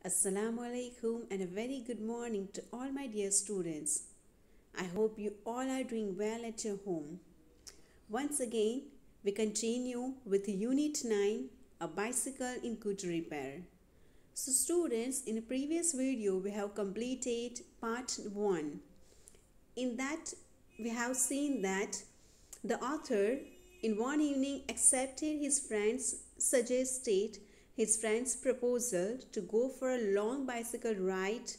Assalamu alaikum and a very good morning to all my dear students. I hope you all are doing well at your home. Once again, we continue with Unit 9, a bicycle in good repair. So students, in a previous video, we have completed part 1. In that, we have seen that the author in one evening accepted his friend's proposal to go for a long bicycle ride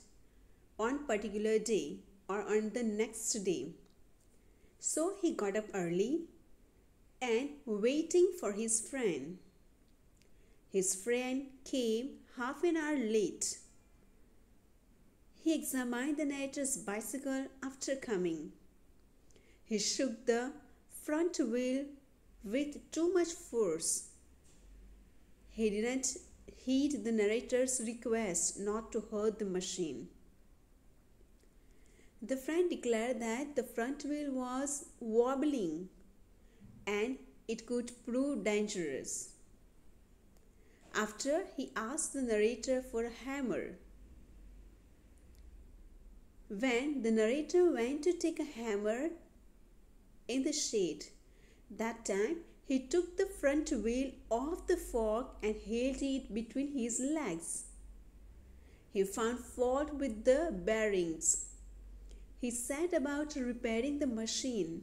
on particular day or on the next day. So he got up early and waiting for his friend. His friend came half an hour late. He examined the narrator's bicycle after coming. He shook the front wheel with too much force. He didn't heed the narrator's request not to hurt the machine. The friend declared that the front wheel was wobbling and it could prove dangerous. After, he asked the narrator for a hammer. When the narrator went to take a hammer in the shade, that time he took the front wheel off the fork and held it between his legs. He found fault with the bearings. He set about repairing the machine.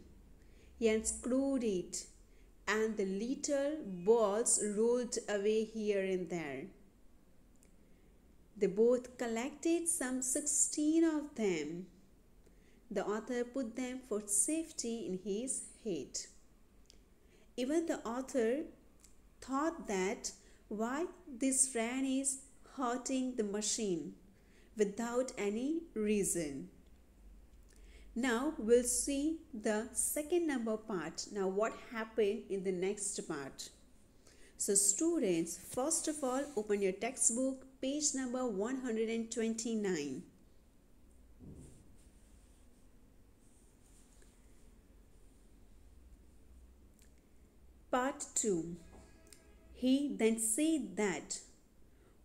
He unscrewed it, and the little balls rolled away here and there. They both collected some 16 of them. The author put them for safety in his head. Even the author thought that why this friend is hurting the machine without any reason. Now we'll see the second number part. Now what happened in the next part? So students, first of all, open your textbook, page number 129. Part 2. He then said that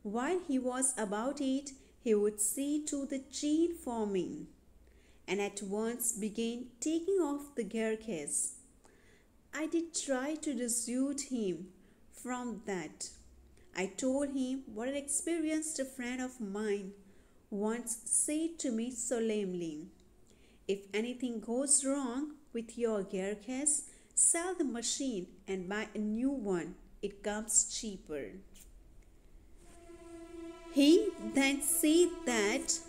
while he was about it, he would see to the chain forming, and at once began taking off the gear case. I did try to dissuade him from that. I told him what an experienced friend of mine once said to me solemnly: if anything goes wrong with your gear case, sell the machine and buy a new one. It comes cheaper. He then said that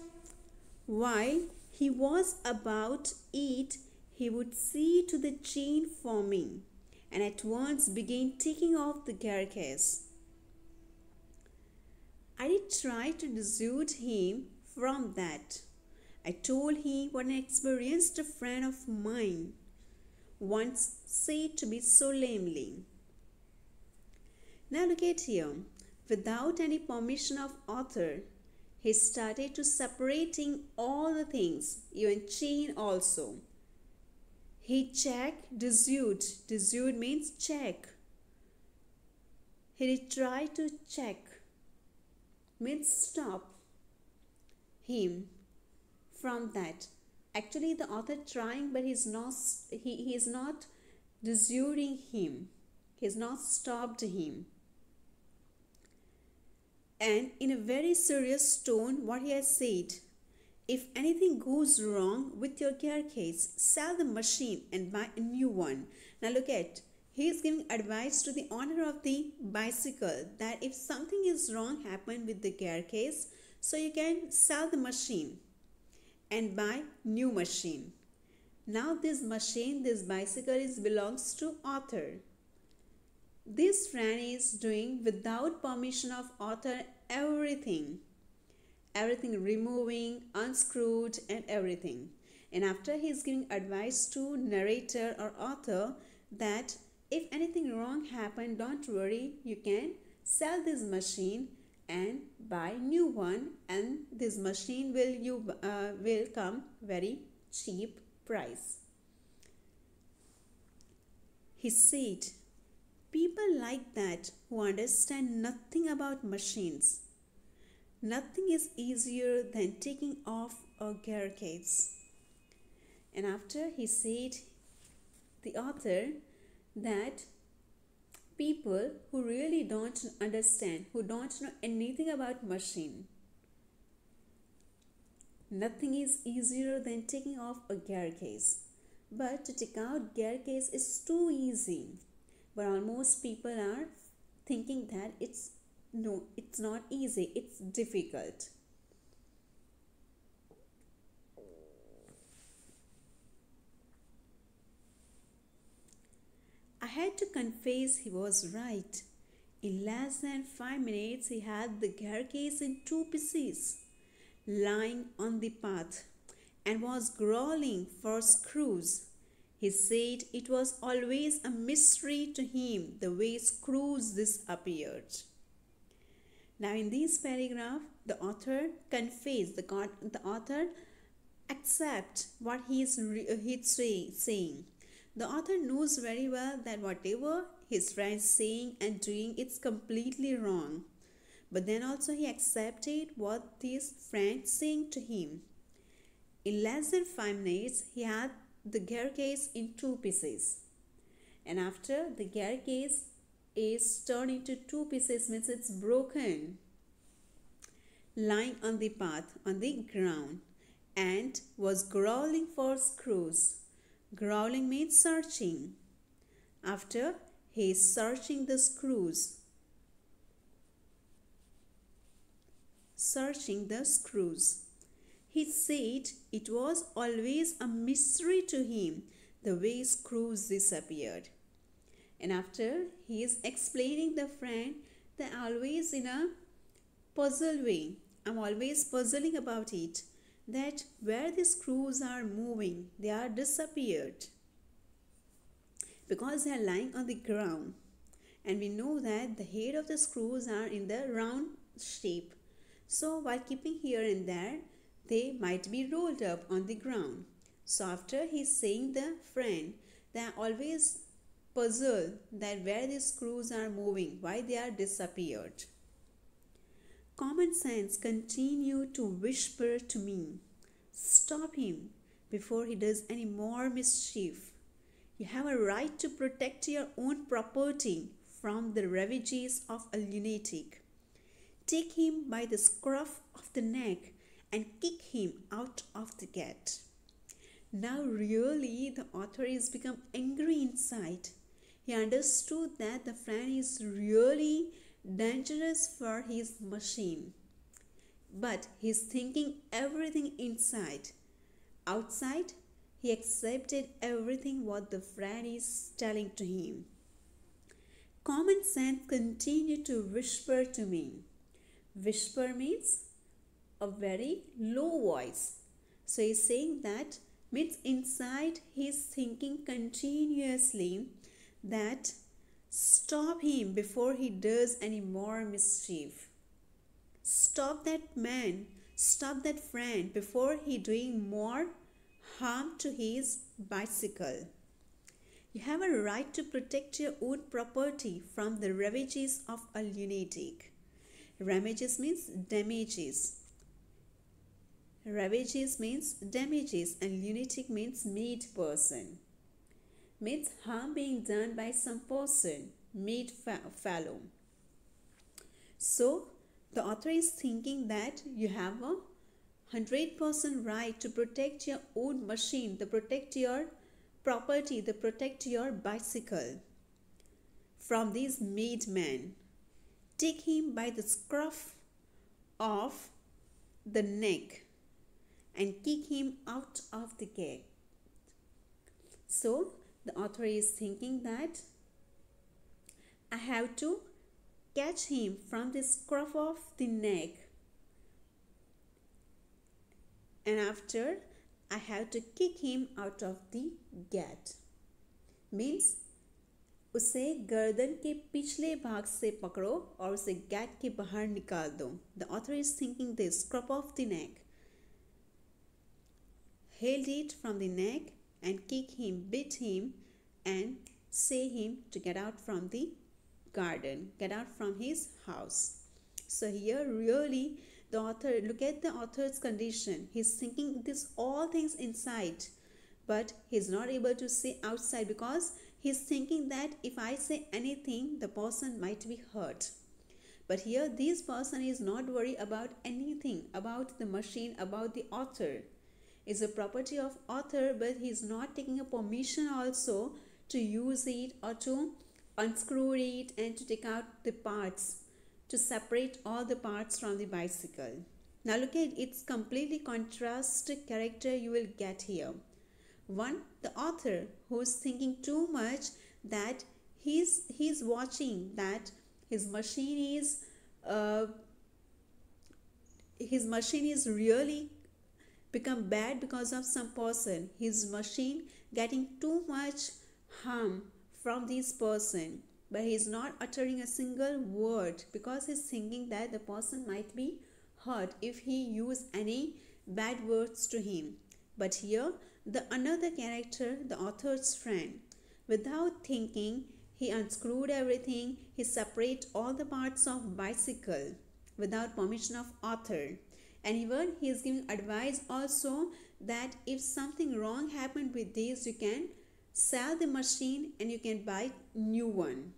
while he was about it, he would see to the chain forming, and at once began taking off the gear case. I did try to dissuade him from that. I told him what an experienced friend of mine once said to me solemnly. Now look at here. Without any permission of author, he started to separating all the things, even chain also. He checked, dissuade. Dissuade means check. He did try to check, means stop him from that. Actually, the author trying, but he is not dissuading him. He has not stopped him. And in a very serious tone, what he has said: if anything goes wrong with your gear case, sell the machine and buy a new one. Now look at, he is giving advice to the owner of the bicycle that if something is wrong happened with the gear case, so you can sell the machine and buy new machine. Now this bicycle belongs to author. This friend is doing without permission of author everything removing, unscrewed and everything. And after he is giving advice to narrator or author that if anything wrong happened, don't worry, you can sell this machine and buy new one, and this machine will come very cheap price. He said, people like that who understand nothing about machines. Nothing is easier than taking off a garcase. And after he said, the author, that people who really don't understand, who don't know anything about machine, nothing is easier than taking off a garcase. But to take out garcase is too easy. But almost people are thinking that it's not easy, it's difficult. I had to confess he was right. In less than 5 minutes, he had the garcase in 2 pieces, lying on the path, and was growling for screws. He said it was always a mystery to him the way screws disappeared. Now, in this paragraph, the author confessed, the author accepts what he is saying. The author knows very well that whatever his friend is saying and doing, it's completely wrong. But then also he accepted what his friend is saying to him. In less than 5 minutes, he had the garcase in 2 pieces. And after the garcase is turned into 2 pieces, means it's broken, lying on the path, on the ground, and was growling for screws. Growling means searching. After he is searching the screws. He said it was always a mystery to him the way screws disappeared. And after he is explaining the friend that always in a puzzle way, I'm always puzzling about it, that where the screws are moving, they are disappeared because they are lying on the ground. And we know that the head of the screws are in the round shape. So while keeping here and there, they might be rolled up on the ground. So after he's saying the friend, they are always puzzled that where the screws are moving, why they are disappeared. Common sense continued to whisper to me, stop him before he does any more mischief. You have a right to protect your own property from the ravages of a lunatic. Take him by the scruff of the neck and kick him out of the gate. Now really the author is become angry inside. He understood that the friend is really dangerous for his machine. But he's thinking everything inside. Outside, he accepted everything what the friend is telling to him. Common sense continued to whisper to me. Whisper means a very low voice. So he's saying that means inside he's thinking continuously that stop him before he does any more mischief. Stop that man, stop that friend before he doing more harm to his bicycle. You have a right to protect your own property from the ravages of a lunatic. Ravages means damages. Ravages means damages and lunatic means mad person. Means harm being done by some person, mad fellow. So the author is thinking that you have a 100% right to protect your own machine, to protect your property, to protect your bicycle from these mad men. Take him by the scruff of the neck and kick him out of the gate. So the author is thinking that I have to catch him from the scruff of the neck, and after I have to kick him out of the gate. Means उसे गर्दन के पिछले भाग से पकड़ो और उसे gate के बाहर निकाल दो. The author is thinking this, scruff of the neck. Held it from the neck and kick him, beat him and say him to get out from the garden, get out from his house. So here really The author, look at the author's condition. He's thinking this all things inside, but he's not able to say outside because he's thinking that if I say anything, the person might be hurt. But here this person is not worried about anything, about the machine, about the author. It's a property of author, but he's not taking a permission also to use it or to unscrew it and to take out the parts, to separate all the parts from the bicycle. Now look at its completely contrast character you will get here. One, the author who's thinking too much, that he's watching that his machine is really become bad because of some person. His machine getting too much harm from this person, but he is not uttering a single word because he's thinking that the person might be hurt if he use any bad words to him. But here the another character, the author's friend, without thinking, he unscrewed everything. He separated all the parts of bicycle without permission of author. And even he is giving advice also that if something wrong happened with this, you can sell the machine and you can buy new one.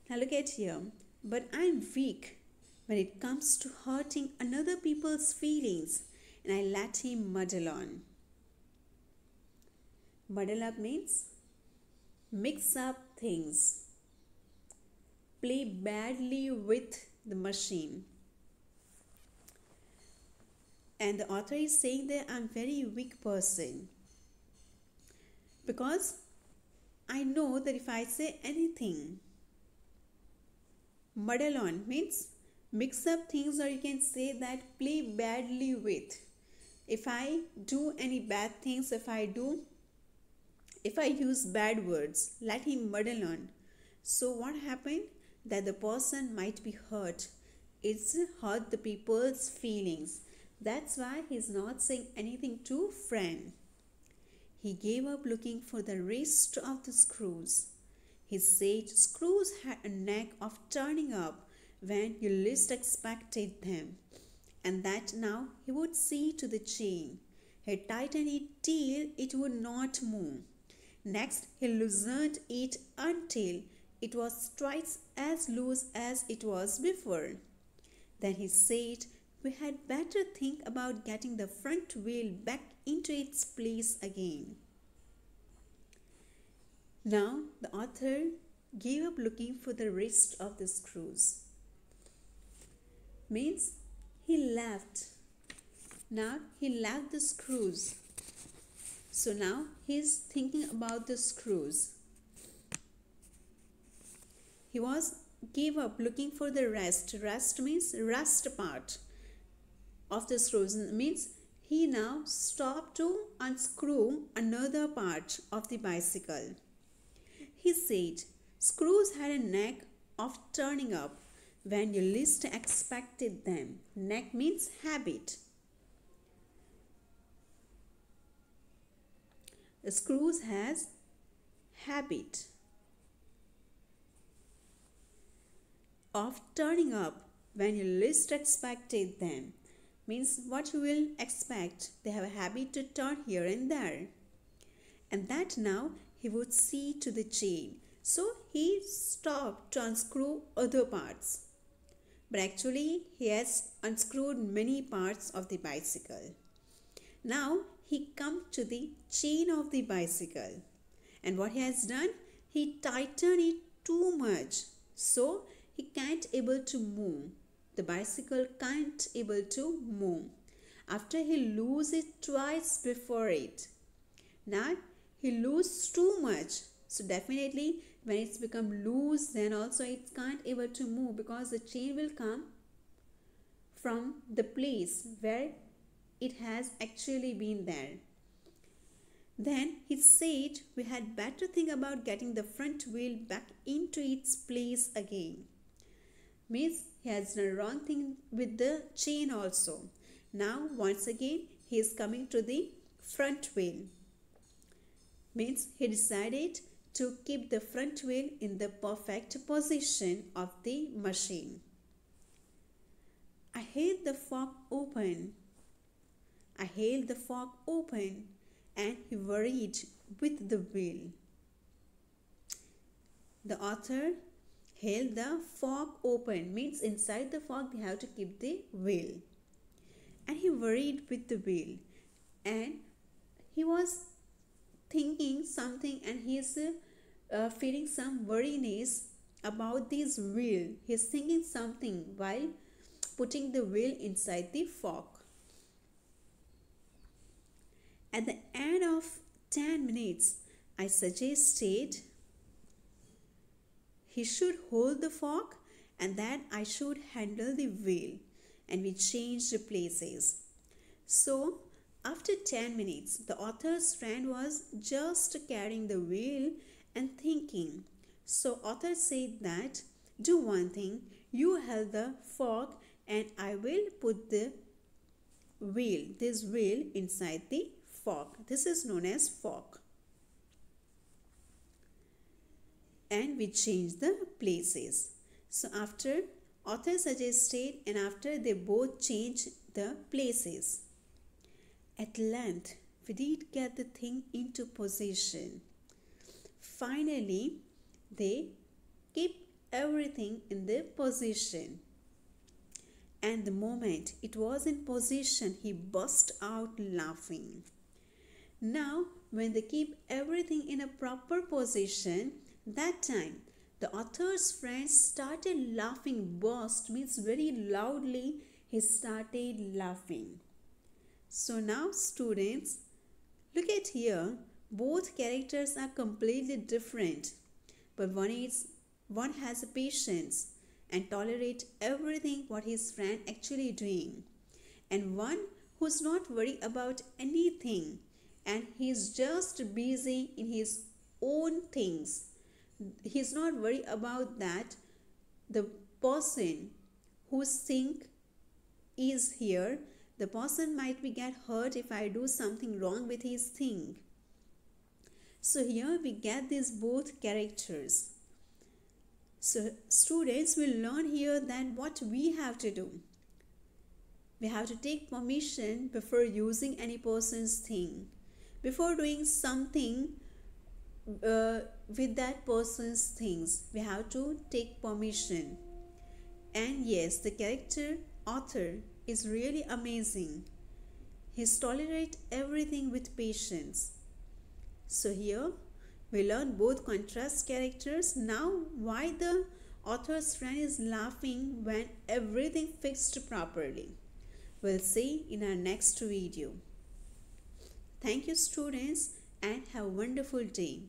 Now look at here. But I'm weak when it comes to hurting another people's feelings, and I let him muddle on. Muddle up means mix up things, play badly with the machine. And the author is saying that I'm very weak person because I know that if I say anything, muddle on means mix up things, or you can say that play badly with. If I do any bad things, if I use bad words, let him muddle on. So what happened? That the person might be hurt. It's hurt the people's feelings. That's why he's not saying anything to friend. He gave up looking for the rest of the screws. He said screws had a knack of turning up when you least expected them, and that now he would see to the chain. He tightened it till it would not move. Next, he loosened it until it was twice as loose as it was before. Then he said, we had better think about getting the front wheel back into its place again. Now the author gave up looking for the rest of the screws. Means he left. Now he left the screws. So now he's thinking about the screws. He gave up looking for the rest. Rest means rest part of the screws. Means he now stopped to unscrew another part of the bicycle. He said, screws had a knack of turning up when you least expected them. Knack means habit. The screws has habit of turning up when you least expected them. Means what you will expect. They have a habit to turn here and there. And that now he would see to the chain. So he stopped to unscrew other parts. But actually he has unscrewed many parts of the bicycle. Now he comes to the chain of the bicycle. And what he has done? He tightened it too much. So he can't able to move. The bicycle can't able to move. After he lose it twice before it. Now he lose too much. So definitely when it's become loose, then also it can't able to move because the chain will come from the place where it has actually been there. Then he said we had better think about getting the front wheel back into its place again. Means he has done wrong thing with the chain also. Now once again he is coming to the front wheel. Means he decided to keep the front wheel in the perfect position of the machine. I held the fork open. I held the fork open and he worried with the wheel. The author held the fork open, means inside the fork they have to keep the wheel. And he worried with the wheel. And he was thinking something and he is feeling some worriness about this wheel. He is thinking something while putting the wheel inside the fork. At the end of 10 minutes, I suggested he should hold the fork and that I should handle the wheel, and we changed places. So, after 10 minutes, the author's friend was just carrying the wheel and thinking. So, author said that, do one thing, you hold the fork and I will put this wheel inside the fork. This is known as fork. And we change the places. So after author suggested and after they both changed the places. At length, we did get the thing into position. Finally, they keep everything in their position. And the moment it was in position, he burst out laughing. Now, when they keep everything in a proper position, that time the author's friends started laughing. Burst means very loudly he started laughing. So now students, look at here, both characters are completely different, but one has a patience and tolerate everything what his friend actually doing, and one who's not worried about anything and he's just busy in his own things. He's not worried about that the person whose thing is here, the person might be get hurt if I do something wrong with his thing. So here we get these both characters. So students will learn here that what we have to do. We have to take permission before using any person's thing. Before doing something with that person's things, we have to take permission. And yes, the character author is really amazing. He's tolerate everything with patience. So here we learn both contrast characters. Now why the author's friend is laughing when everything fixed properly, we'll see in our next video. Thank you students and have a wonderful day.